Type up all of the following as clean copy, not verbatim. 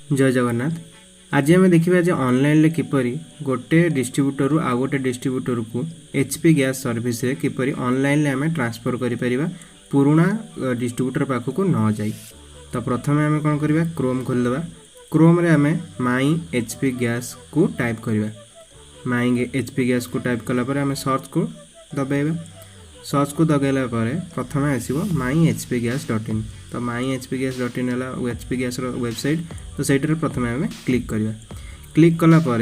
जय जगन्नाथ। आज आम देखा ऑनलाइन किपरि गोटे डिस्ट्रीब्यूटर आ गोटे डिस्ट्रीब्यूटर को एचपी गैस सर्विस रे किपरि ऑनलाइन आम ट्रांसफर करिपरिबा पुराना डिस्ट्रीब्यूटर पाखक न जाई। तो प्रथम आम कौन करवा क्रोम खोलदेवा। क्रोम रे आम माई एचपी गैस को टाइप करवा। माई एचपी गैस को टाइप कलापर आम सर्च को दबाइबा। सर्च को दबाइला प्रथम आसो माई एचपी गैस डट इन। तो माई एचपी गैस डट इन है एचपी गैस वेबसाइट। तो सहीटर प्रथम आम क्लिक करवा। क्लिक कलापर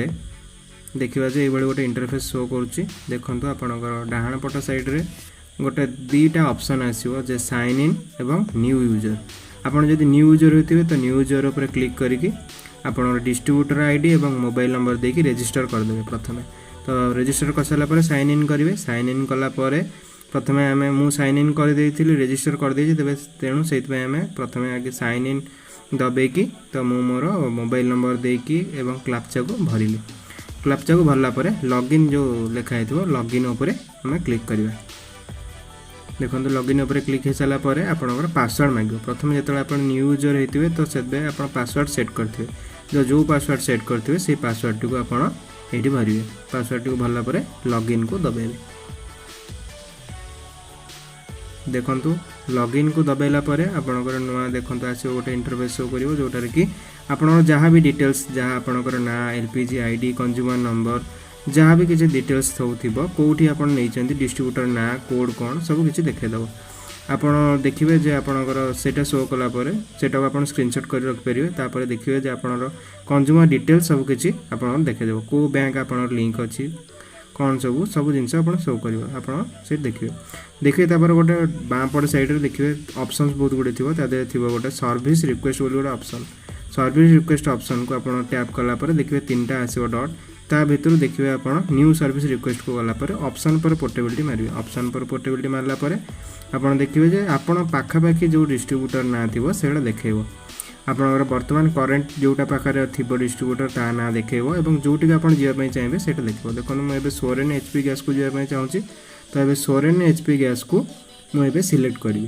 देखा जो ये गोटे इंटरफेस शो करुच्ची। देखो आपंकर डाहाण पट साइड्रे गोटे दुईटा ऑप्शन आसो जे साइन इन एवं न्यू यूजर। आपड़ जब न्यू यूजर होते तो न्यू यूजर उपर क्लिक करके आपंकर डिस्ट्रीब्यूटर आईडी एवं मोबाइल नंबर देके रजिस्टर करदे प्रथम। तो रजिस्टर कर सारापर साइन इन करेंगे। साइन इन कलापर प्रथम आम मु साइन इन करदे रजिस्टर करदे तेणु से आम प्रथम आगे साइन इन दबेकी तो मु मोर मोबाइल नंबर देकी एवं क्लाप्चा को भरली। क्लाप्चा को भरला परे लॉगिन जो लिखाई थो लॉगिन उपरे आम क्लिक करवा। देखो लॉगिन उपरे क्लिक हो सारा पर आपंकर पासवर्ड मांगे। प्रथम जो आप न्यू यूजर होते तो से आप पासवर्ड सेट करेंगे। जो पासवर्ड सेट करेंगे से पासवर्ड टी को आपड़ी भरवे। पासवर्ड टी को भरला पर लॉगिन को दबाइबे। देखु लॉगिन को दबाइला आपंकर नुआ देखो आसो गोटे इंटरफेस शो कर जोटार कि आप जहाँ भी डिटेल्स जहाँ आपंकर ना एलपीजी आईडी कंज्यूमर नंबर जहाँ भी किसी डिटेल्स थो कौटी आप डिस्ट्रीब्यूटर ना कोड कौन सब किसी देखेदेव। आपड़ देखिए जे आपंकर सेटा शो कलापर सेटा आप स्क्रीनशॉट कर रखिपारे। तापर देखिए जे आपंकर कंज्यूमर डिटेल्स सब किसी आप देखेदेव। कौ बैंक आप लिंक अच्छी कौन सब जिनस आप शो कर आप देखिए। देखिए गोटे बाँ पट साइड देखिए ऑप्शंस बहुत गुड़े थी गोटे सर्विस रिक्वेस्ट बोली गोटे ऑप्शन। सर्विस रिक्वेस्ट ऑप्शन को आप टैप कलापर देखिए तीनटा आसो डॉट ता भर देखिए आप न्यू सर्विस रिक्वेस्ट को गलापर ऑप्शन पर पोर्टेबिलिटी मारे। ऑप्शन पर पोर्टेबिलिटी मारला आप देखिए जे आपण पाखापाखि जो डिस्ट्रीब्यूटर ना थी से देखेब। आपंकर बर्तमान करेन्ट जोटा पाखे थी डिस्ट्रीब्यूटर ता ना देखेब और जोटि आप जावाई चाहिए से देखो। देखो मुझे सोरेन एचपी गैस को जावाई चाहूँगी तो ये सोरेन एचपी गैस को मुझे सिलेक्ट करी।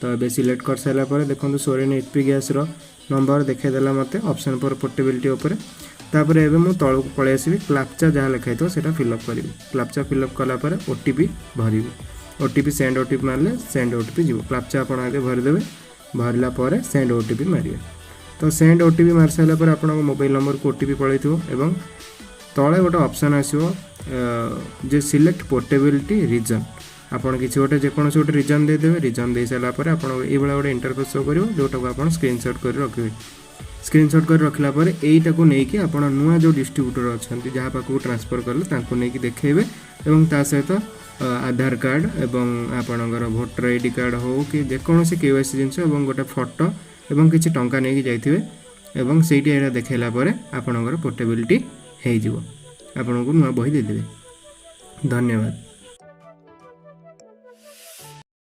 तो ये सिलेक्ट कर सारापर देखो सोरेन एचपी गैस नंबर देखेदेला मत ऑप्शन पर पोर्टेबिलिटी उपर। तापर एबे मु तल को पळै आसीबी क्लाप्चा जहाँ लिखाई तो सेटा फिलअप करी। क्लाप्चा फिलअप कलापर ओटीपी भरी। ओटीपी सेंड ओटीपी मारे सेंड ओटीपी जीव। क्लाप्चा आप आगे भरदेवे। भरला पर सेंड ओटीपी मारे। तो सेंड ओटीपी मार सारापर आप मोबाइल नंबर को ओटीपी पड़े एवं तले गोटे ऑप्शन आसो जे सिलेक्ट पोर्टेबिलिटी रीजन। आपड़ किसी गोटे जेकोसी गोटे रीजन देदेवे। रीजन दे सारापर आप गोटे इंटरफेस शो कर जोटा को आप स्क्रीनशॉट कर रखिए। स्क्रीनशॉट कर रखला पर एटा को लेकिन आप नुआ जो डिस्ट्रीब्यूटर अच्छा जहाँ पाक ट्रांसफर कले नहीं देखेबे एवं ता सहित आधार कार्ड एवं आपणकर भोटर आईडी कार्ड हो कि जेकोसी केवाईसी जिनस एवं गोटे फोटो एवं किसी टंका नहीं जाइए एवं सेठी एटा देखेला पर आपणकर पोर्टेबिलिटी हो आपन को नुआ बही देदेवे। धन्यवाद।